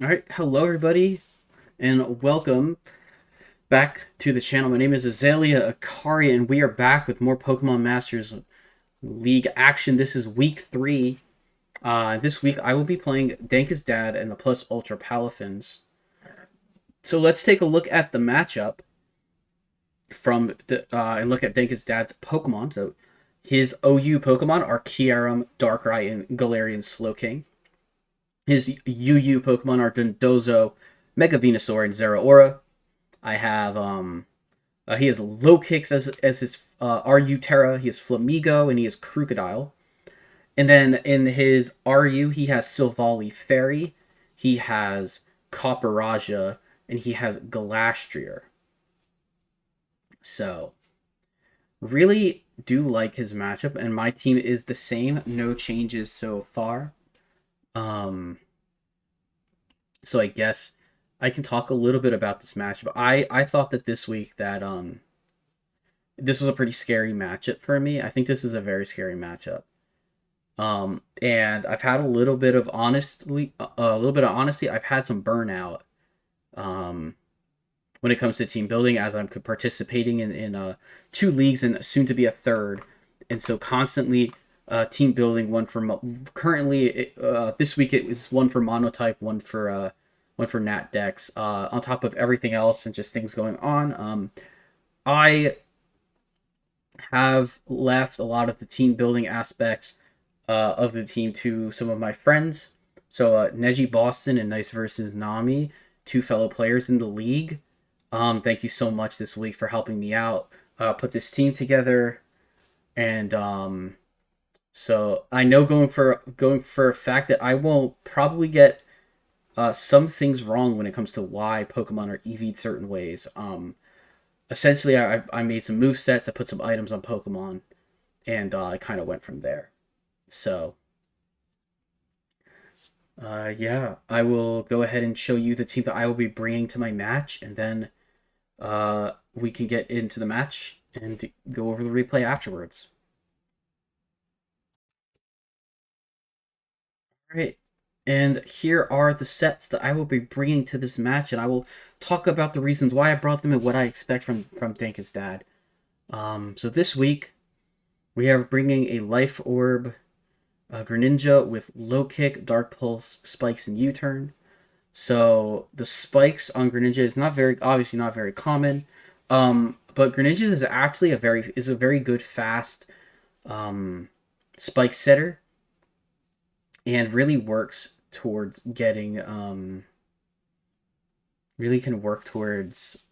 All right, hello everybody, and welcome back to the channel. My name is Azalea Akari, and we are back with more Pokemon Masters League action. This is week 3. This week I will be playing DankestDad and the Plus Ultra Palafins. So let's take a look at the matchup from and look at DankestDad's Pokemon. So his OU Pokemon are Kyurem, Darkrai, and Galarian Slowking. His UU Pokemon are Dondozo, Mega Venusaur, and Zeraora. I have he has low kicks as his RU Terra. He has Flamigo and he has Crocodile. And then in his RU he has Silvally Fairy, he has Copperaja, and he has Glastrier. So really do like his matchup, and my team is the same, no changes so far. Um, so I guess I can talk a little bit about this matchup. I thought that this week that this was a pretty scary matchup for me. I think this is a very scary matchup. And I've had a little bit of honesty. I've had some burnout. When it comes to team building, as I'm participating in 2 leagues and soon to be a third, and so constantly team building. One for currently this week it was one for monotype, one for Nat Dex. On top of everything else and just things going on, I have left a lot of the team building aspects of the team to some of my friends. So Neji Boston and Nice versus Nami, 2 fellow players in the league. Thank you so much this week for helping me out, put this team together, and so I know going for a fact that I will probably get some things wrong when it comes to why Pokemon are EV'd certain ways. Essentially, I made some move sets, I put some items on Pokemon, and I kind of went from there. So, yeah, I will go ahead and show you the team that I will be bringing to my match, and then we can get into the match and go over the replay afterwards. All right. And here are the sets that I will be bringing to this match, and I will talk about the reasons why I brought them and what I expect from DankestDad. So this week we are bringing a Life Orb Greninja with Low Kick, Dark Pulse, Spikes, and U-Turn. So the spikes on Greninja is obviously not very common, but Greninja is actually a very good fast spike setter, and really works towards getting really can work towards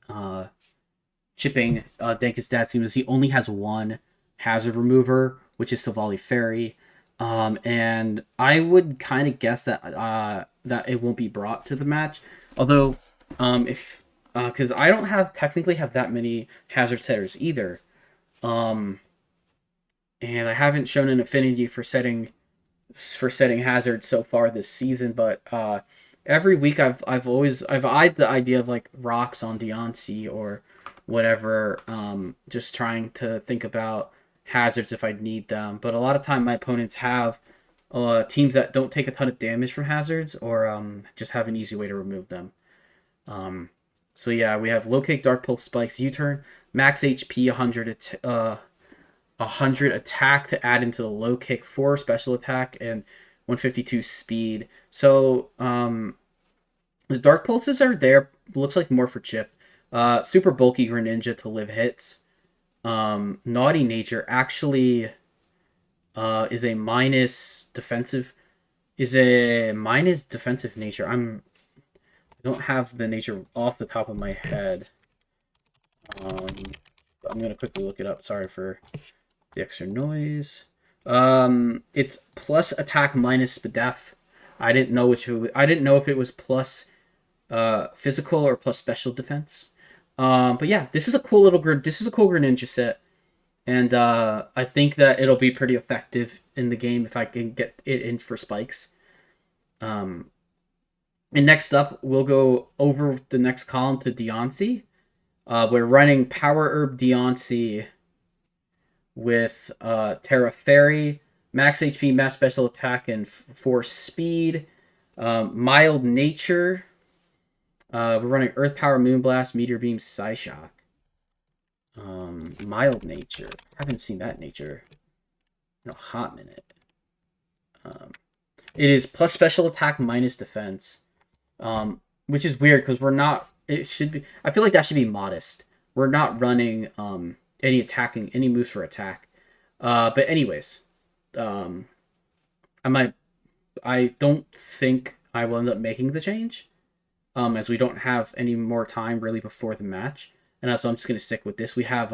chipping DankestDad seems he only has one hazard remover, which is Silvally Fairy. And I would kind of guess that it won't be brought to the match. Although if because I don't technically have that many hazard setters either. Um and I haven't shown an affinity for setting hazards so far this season, but every week I've eyed the idea of like rocks on Deontay or whatever, just trying to think about hazards if I need them. But a lot of time my opponents have teams that don't take a ton of damage from hazards, or just have an easy way to remove them. So yeah, we have low kick, dark pulse, spikes, U-turn, max HP 100 attack to add into the low kick, 4 special attack, and 152 speed. So the dark pulses are there. Looks like more for chip. Super bulky Greninja to live hits. Naughty nature actually is a minus defensive. Nature. I don't have the nature off the top of my head. I'm gonna quickly look it up. Sorry for the extra noise. It's plus attack minus def. I didn't know I didn't know if it was plus physical or plus special defense. But yeah, this is a cool Greninja set, and I think that it'll be pretty effective in the game if I can get it in for spikes. And next up, we'll go over the next column to Deontay. We're running Power Herb Deontay with Terra Fairy, max HP, max special attack, and 4 speed. Mild Nature. We're running Earth Power, Moonblast, Meteor Beam, Psyshock. Mild Nature. I haven't seen that nature in a hot minute. It is plus special attack minus defense, which is weird because we're not. It should be. I feel like that should be modest. We're not running any moves for attack. But anyways, I don't think I will end up making the change, as we don't have any more time really before the match, and so I'm just gonna stick with this. We have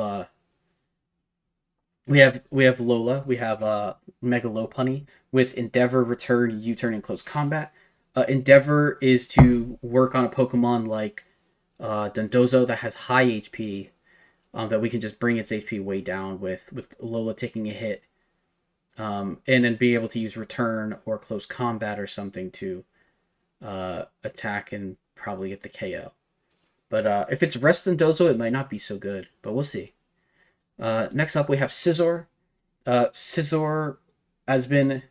Lola, we have Mega Lopunny with Endeavor, Return, U-turn, and Close Combat. Endeavor is to work on a Pokemon like Dondozo that has high HP, that we can just bring its HP way down with Lola taking a hit, and then be able to use Return or Close Combat or something to attack and probably get the KO. But if it's Rest Dondozo, it might not be so good, but we'll see. Next up, we have Scizor. Scizor has been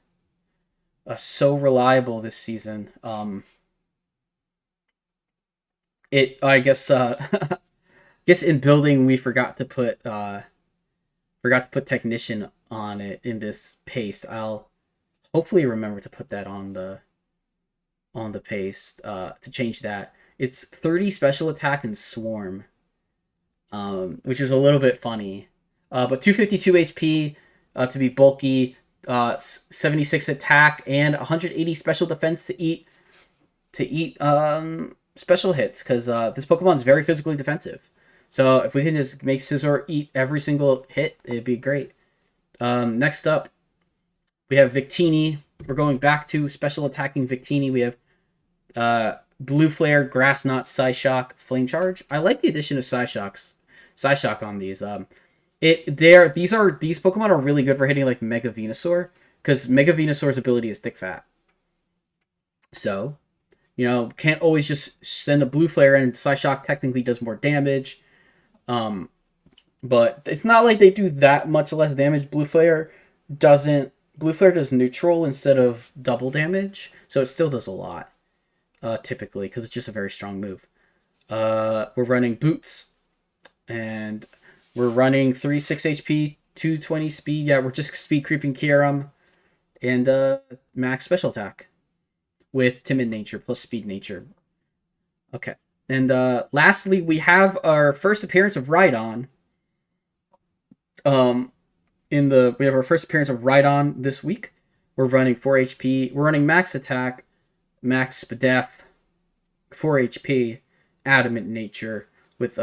so reliable this season. I guess in building we forgot to put Technician on it in this paste. I'll hopefully remember to put that on the paste to change that. It's 30 special attack and Swarm, which is a little bit funny. But 252 HP to be bulky, 76 attack, and 180 special defense to eat special hits, because this Pokemon is very physically defensive. So if we can just make Scizor eat every single hit, it'd be great. Next up, we have Victini. We're going back to special attacking Victini. We have Blue Flare, Grass Knot, Psyshock, Flame Charge. I like the addition of Psyshock on these. These Pokemon are really good for hitting like Mega Venusaur, because Mega Venusaur's ability is Thick Fat. So, can't always just send a Blue Flare, and Psyshock technically does more damage. But it's not like they do that much less damage. Blue Flare does neutral instead of double damage, so it still does a lot, typically, because it's just a very strong move. We're running Boots, and we're running 36 HP, 220 speed. Yeah, we're just speed creeping Kyurem, and max special attack with Timid Nature plus Speed Nature. Okay. And lastly, we have our first appearance of Rhydon. We have our first appearance of Rhydon this week. We're running 4 HP. We're running max attack, max def, 4 HP, Adamant Nature with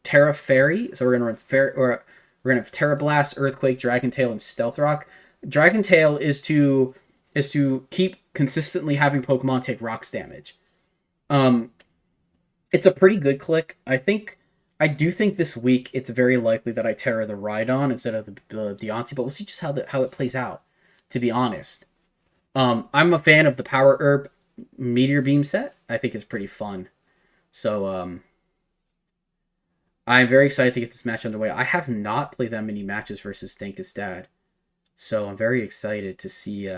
Terra Fairy. So we're gonna have Terra Blast, Earthquake, Dragon Tail, and Stealth Rock. Dragon Tail is to keep consistently having Pokemon take rocks damage. It's a pretty good click. I do think this week it's very likely that I Terra the Rhydon instead of the Deontay, but we'll see just how it plays out, to be honest. I'm a fan of the Power Herb Meteor Beam set. I think it's pretty fun. So I'm very excited to get this match underway. I have not played that many matches versus DankestDad, so I'm very excited to see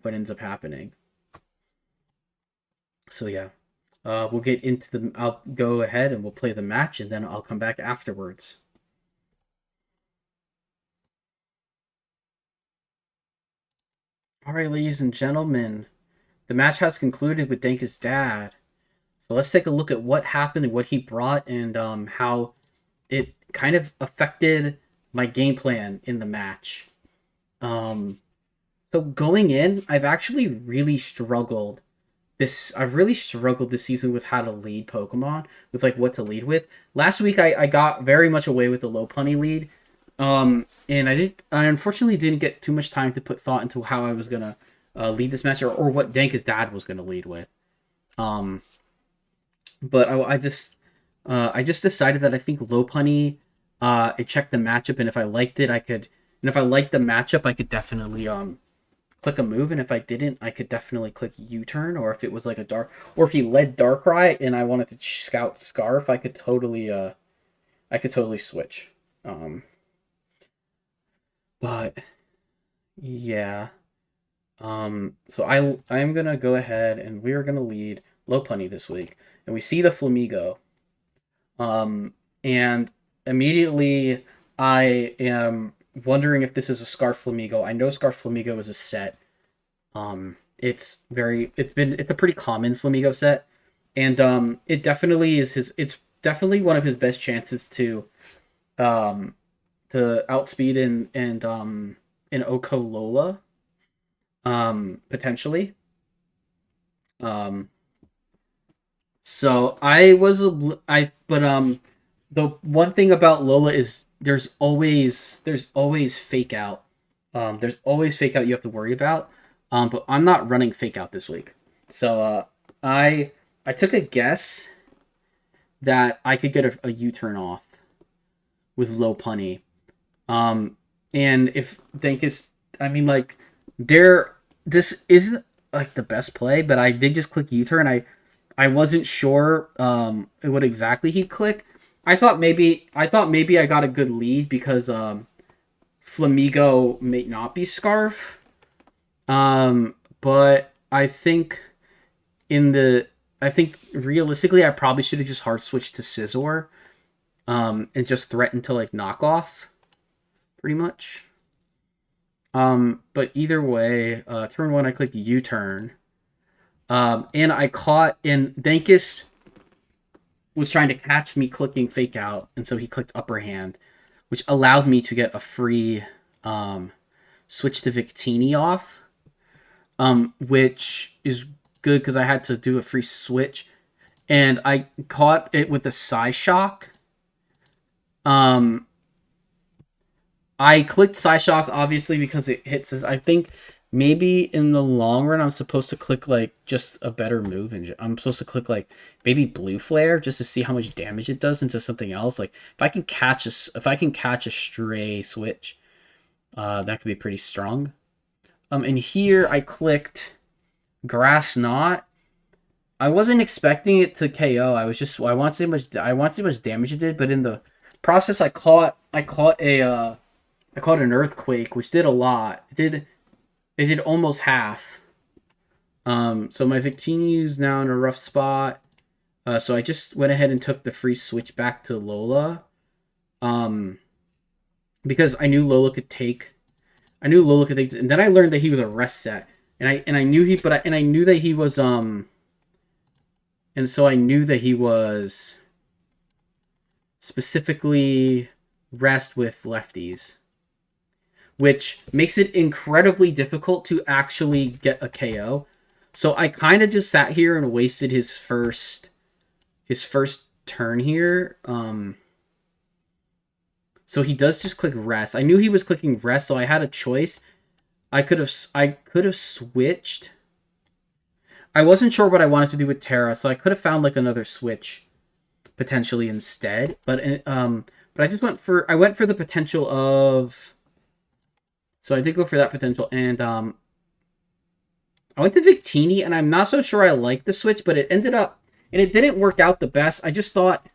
what ends up happening. So yeah. We'll get into I'll go ahead and we'll play the match, and then I'll come back afterwards. Alright, ladies and gentlemen, the match has concluded with DankestDad. So let's take a look at what happened and what he brought, and how it kind of affected my game plan in the match. So going in, I've actually really struggled this season with how to lead Pokemon, with like what to lead with. Last week I got very much away with the Lopunny lead, and I unfortunately didn't get too much time to put thought into how I was gonna lead this match, or what DankestDad was gonna lead with. But I just decided that I think Lopunny, it checked the matchup, and if I liked it, if I liked the matchup, I could definitely click a move, and if I didn't, I could definitely click U-turn, or if it was like or if he led Darkrai and I wanted to scout Scarf, I could totally switch. But yeah, So I'm gonna go ahead and we are gonna lead low punny this week, and we see the Flamigo. And immediately I am wondering if this is a Scarf Flamigo. I know Scarf Flamigo is a set. It's a pretty common Flamigo set, and it definitely is it's definitely one of his best chances um to outspeed in Oko Lola, potentially. Um, so I was I but the one thing about Lola is there's always fake out. There's always fake out you have to worry about. But I'm not running fake out this week. So I I took a guess that I could get a U-turn off with low punny. Um, and if Dankest, I mean, like, this isn't like the best play, but I did just click U-turn. I wasn't sure what exactly he'd click. I thought maybe I got a good lead because Flamigo may not be Scarf. But in the I think realistically I probably should have just hard switched to Scizor and just threatened to like knock off pretty much. But either way, turn one I clicked U-turn. And I caught and Dankest was trying to catch me clicking fake out, and so he clicked upper hand, which allowed me to get a free switch to Victini off, which is good because I had to do a free switch, and I caught it with a Psyshock. Um, I clicked Psyshock obviously because it hits us. I think maybe in the long run I'm supposed to click like just a better move, and I'm supposed to click like maybe Blue Flare just to see how much damage it does into something else. Like if I can catch a stray switch, that could be pretty strong. And here I clicked Grass Knot. I wasn't expecting it to KO. I want to see how much damage it did, but in the process I caught an Earthquake, which did a lot. It did almost half. So my Victini is now in a rough spot. So I just went ahead and took the free switch back to Lola. Because I knew Lola could take. And then I learned that he was a rest set, and I knew that he was and so I knew that he was specifically rest with lefties, which makes it incredibly difficult to actually get a KO. So I kind of just sat here and wasted his first turn here. So he does just click rest. I knew he was clicking rest, so I had a choice. I could have switched. I wasn't sure what I wanted to do with Terra, so I could have found like another switch potentially instead. But I just went for the potential of. So I did go for that potential, and I went to Victini, and I'm not so sure I like the switch, but it ended up, and it didn't work out the best. I just thought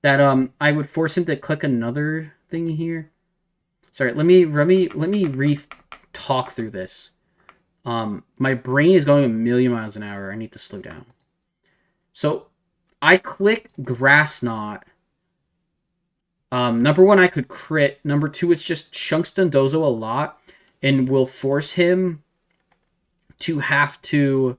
that I would force him to click another thing here. Sorry, let me talk through this. My brain is going a million miles an hour. I need to slow down. So I click Grass Knot. Number one, I could crit. Number two, it's just chunks Dondozo a lot and will force him to have to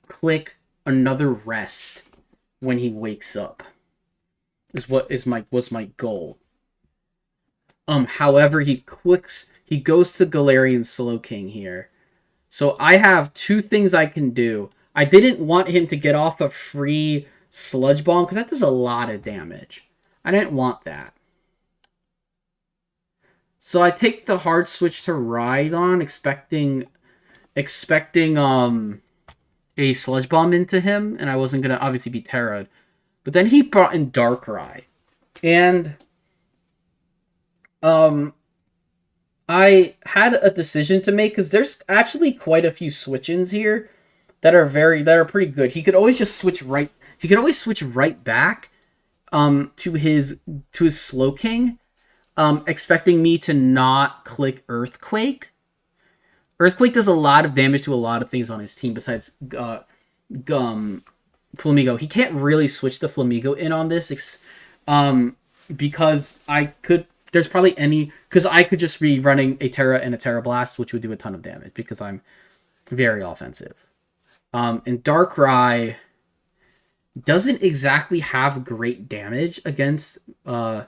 click another rest when he wakes up. Was my goal. However, he goes to Galarian Slowking here. So I have two things I can do. I didn't want him to get off a free Sludge Bomb because that does a lot of damage. I didn't want that. So I take the hard switch to Rhydon, expecting a Sludge Bomb into him, and I wasn't gonna obviously be Terra'd. But then he brought in Darkrai. And I had a decision to make because there's actually quite a few switch-ins here that are pretty good. He could always just switch right. He could always switch right back to his Slowking. expecting me to not click Earthquake. Earthquake does a lot of damage to a lot of things on his team besides Flamigo. He can't really switch the Flamigo in on this, because I could. There's probably because I could just be running a Terra and a Terra Blast, which would do a ton of damage because I'm very offensive. And Darkrai doesn't exactly have great damage against my.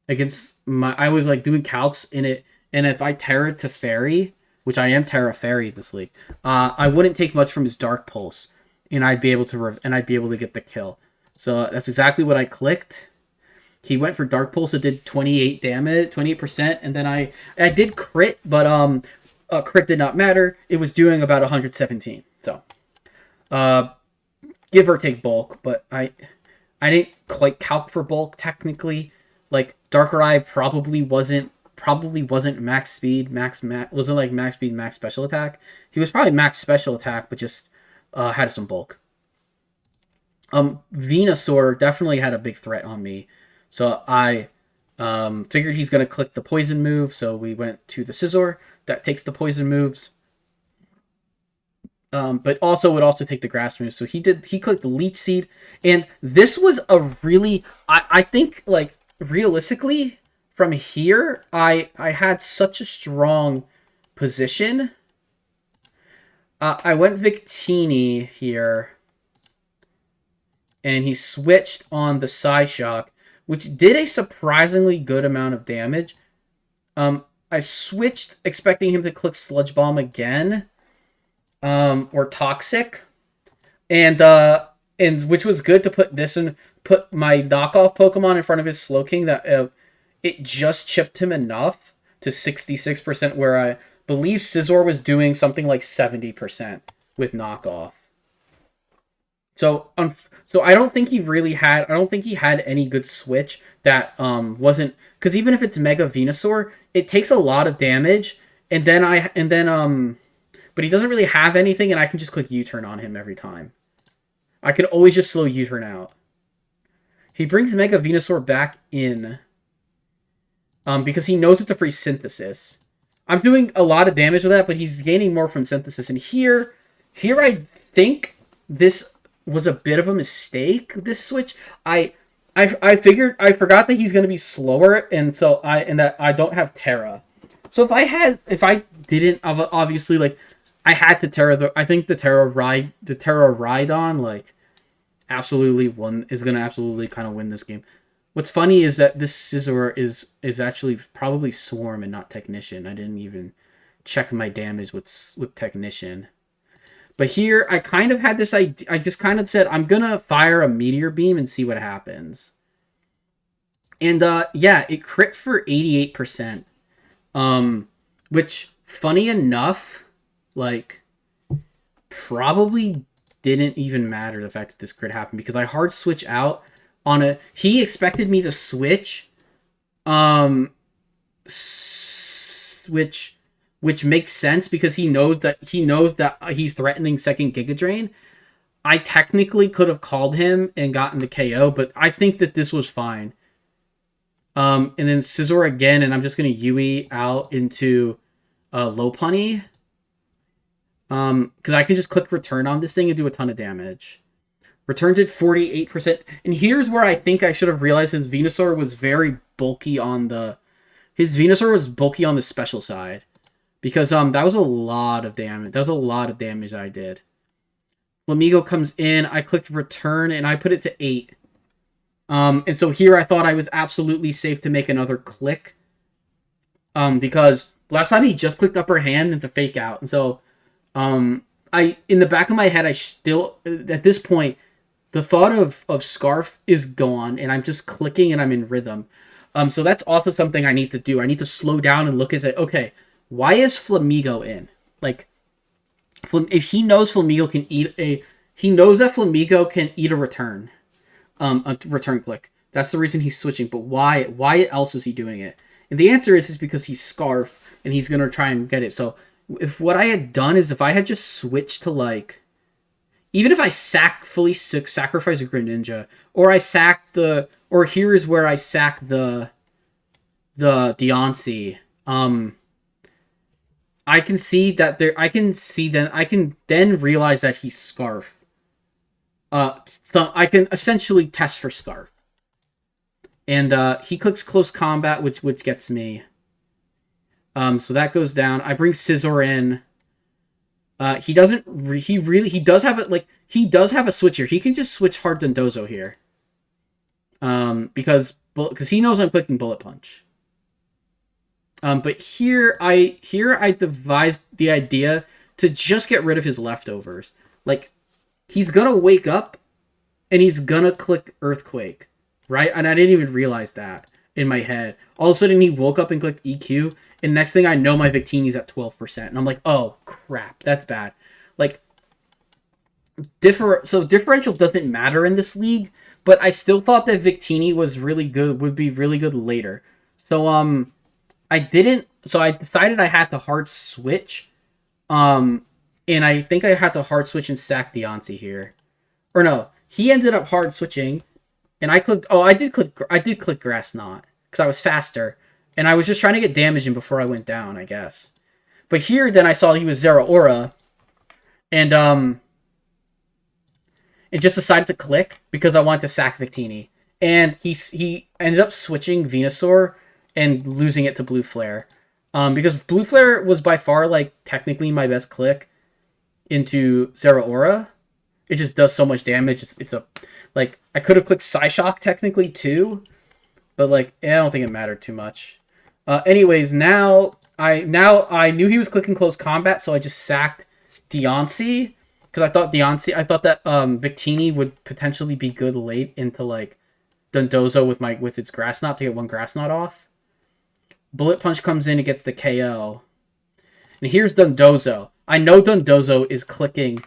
I was like doing calcs in it, and if I Terra to Fairy, which I am Terra Fairy this league, I wouldn't take much from his Dark Pulse, and I'd be able to get the kill. So that's exactly what I clicked. He went for Dark Pulse. It did 28 damage, 28%, and then I did crit, but crit did not matter. It was doing about 117. So, give or take bulk, but I didn't quite calc for bulk technically. Like Darkrai probably wasn't max speed, wasn't like max speed, max special attack. He was probably max special attack, but just had some bulk. Venusaur definitely had a big threat on me. So I figured he's going to click the poison move. So we went to the Scizor that takes the poison moves. But also would also take the grass move. So he clicked the Leech Seed. And this was a really, I think like realistically from here, I had such a strong position. I went Victini here. And he switched on the Psyshock, which did a surprisingly good amount of damage. I switched expecting him to click Sludge Bomb again, or Toxic, and which was good to put my knockoff Pokemon in front of his Slowking that it just chipped him enough to 66%, where I believe Scizor was doing something like 70% with knockoff. So I don't think he had any good switch that wasn't, because even if it's Mega Venusaur, it takes a lot of damage, but he doesn't really have anything, and I can just click U-turn on him every time. I can always just slow U-turn out. He brings Mega Venusaur back in because he knows it's a free Synthesis. I'm doing a lot of damage with that, but he's gaining more from Synthesis. And here I think this was a bit of a mistake, this switch. I forgot that he's going to be slower, and that I don't have Terra. So if I didn't, obviously, like, I had to Terra I think the Terra Rhydon, like, is going to absolutely kind of win this game. What's funny is that this Scizor is actually probably Swarm and not Technician. I didn't even check my damage with Technician. But here, I kind of had this idea. I just kind of said, I'm going to fire a Meteor Beam and see what happens. And, yeah, it crit for 88%. Which, funny enough, like, probably didn't even matter the fact that this crit happened. Because I hard switch out on a... He expected me to switch. Which makes sense because he knows that he's threatening second Giga Drain. I technically could have called him and gotten the KO, but I think that this was fine. And then Scizor again, and I'm just going to Yui out into Lopunny. Because I can just click Return on this thing and do a ton of damage. Return did 48%. And here's where I think I should have realized his Venusaur was very bulky on the... His Venusaur was bulky on the special side. Because that was a lot of damage. That was a lot of damage I did. Flamigo comes in. I clicked Return, and I put it to 8. And so here I thought I was absolutely safe to make another click. Because last time he just clicked Upper Hand and to Fake Out. And so in the back of my head, I still... At this point, the thought of Scarf is gone, and I'm just clicking, and I'm in rhythm. So that's also something I need to do. I need to slow down and look and say, okay... Why is Flamigo in? Like, if he knows Flamigo can he knows that Flamigo can eat a return click. That's the reason he's switching. But why else is he doing it? And the answer is because he's Scarf and he's gonna try and get it. So if what I had done is if I had just switched to like, even if I fully sacrifice a Greninja, or I sack or here is where I sack the the Deontay, I can see that there. I can then realize that he's Scarf. So I can essentially test for Scarf, and he clicks Close Combat, which gets me. So that goes down. I bring Scizor in. He doesn't. He does have it. Like, he does have a switch here. He can just switch Hard Dondozo here. Because he knows I'm clicking Bullet Punch. But here I devised the idea to just get rid of his leftovers. Like, he's gonna wake up, and he's gonna click Earthquake, right? And I didn't even realize that in my head. All of a sudden, he woke up and clicked EQ, and next thing I know, my Victini's at 12%, and I'm like, oh crap, that's bad. Like, differential doesn't matter in this league, but I still thought that Victini was really good, would be really good later. So I decided I had to hard switch. And I think I had to hard switch and sack Deontay here. Or no, he ended up hard switching, and I clicked. Oh, I did click Grass Knot because I was faster, and I was just trying to get damage in before I went down, I guess. But here, then I saw he was Zeraora, and just decided to click because I wanted to sack Victini, and he ended up switching Venusaur and losing it to Blue Flare, because Blue Flare was by far, like, technically my best click into Zeraora. It just does so much damage. It's a, like, I could have clicked Psyshock technically too, but, like, I don't think it mattered too much. Anyways, now I knew he was clicking Close Combat, so I just sacked Deontay because I thought that Victini would potentially be good late into, like, Dondozo with its Grass Knot to get one Grass Knot off. Bullet Punch comes in and gets the KO. And here's Dondozo. I know Dondozo is clicking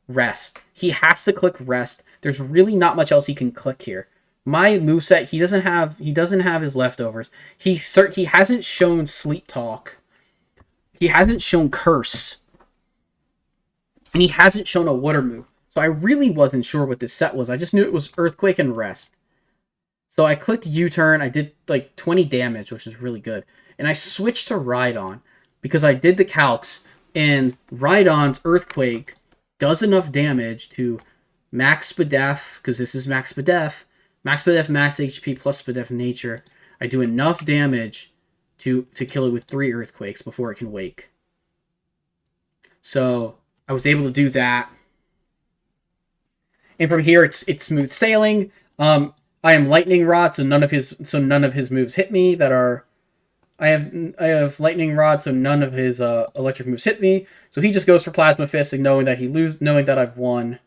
Rest. He has to click Rest. There's really not much else he can click here. My moveset, he doesn't have his leftovers. He hasn't shown Sleep Talk. He hasn't shown Curse. And he hasn't shown a water move. So I really wasn't sure what this set was. I just knew it was Earthquake and Rest. So I clicked U-turn. I did like 20 damage, which is really good. And I switched to Rhydon because I did the calcs, and Rhydon's Earthquake does enough damage to max Spadef, because this is max Spadef, max HP plus Spadef nature. I do enough damage to kill it with 3 Earthquakes before it can wake. So I was able to do that. And from here, it's smooth sailing. I am Lightning Rod, so none of his moves hit me. I have Lightning Rod, so none of his electric moves hit me. So he just goes for Plasma Fist, and knowing that I've won,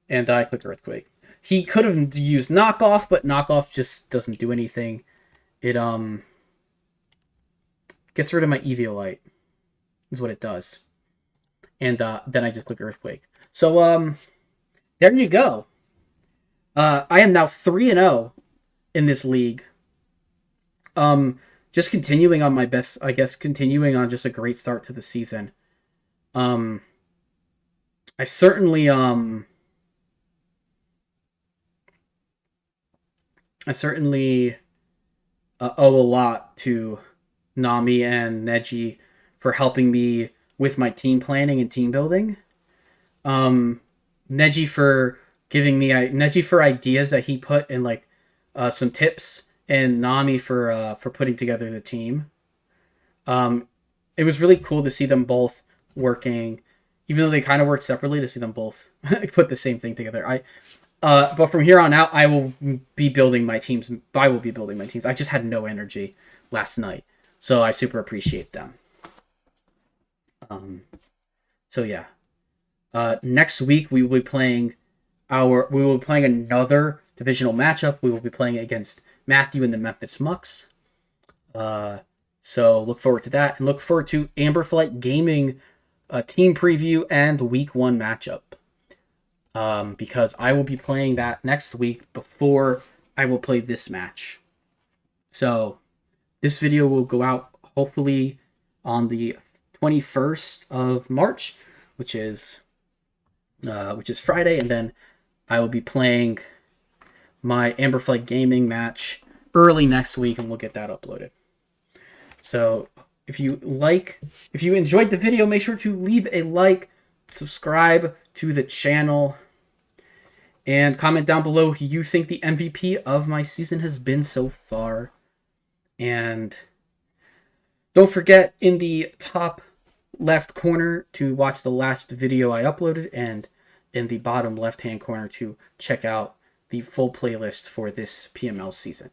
and I click Earthquake. He could have used Knockoff, but Knockoff just doesn't do anything. It gets rid of my Eviolite, is what it does. And then I just click Earthquake. So there you go. I am now 3-0 in this league. Just continuing on my best, I guess, continuing on just a great start to the season. I certainly owe a lot to Nami and Neji for helping me with my team planning and team building. Neji for ideas that he put in, like, some tips, and Nami for putting together the team. It was really cool to see them both working, even though they kind of work separately, to see them both put the same thing together. But from here on out, I will be building my teams. I just had no energy last night, so I super appreciate them. So yeah. Next week we will be playing another divisional matchup. We will be playing against Matthew and the Memphis Mucks. So look forward to that, and look forward to Amberflight Gaming team preview and week 1 matchup. Because I will be playing that next week before I will play this match. So this video will go out hopefully on the 21st of March, which is Friday, and then I will be playing my Amberflight Gaming match early next week, and we'll get that uploaded. So if you enjoyed the video, make sure to leave a like, subscribe to the channel, and comment down below who you think the MVP of my season has been so far. And don't forget in the top left corner to watch the last video I uploaded, and in the bottom left hand corner to check out the full playlist for this PML season.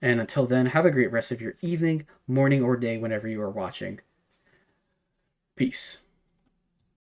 And until then, have a great rest of your evening, morning, or day whenever you are watching. Peace.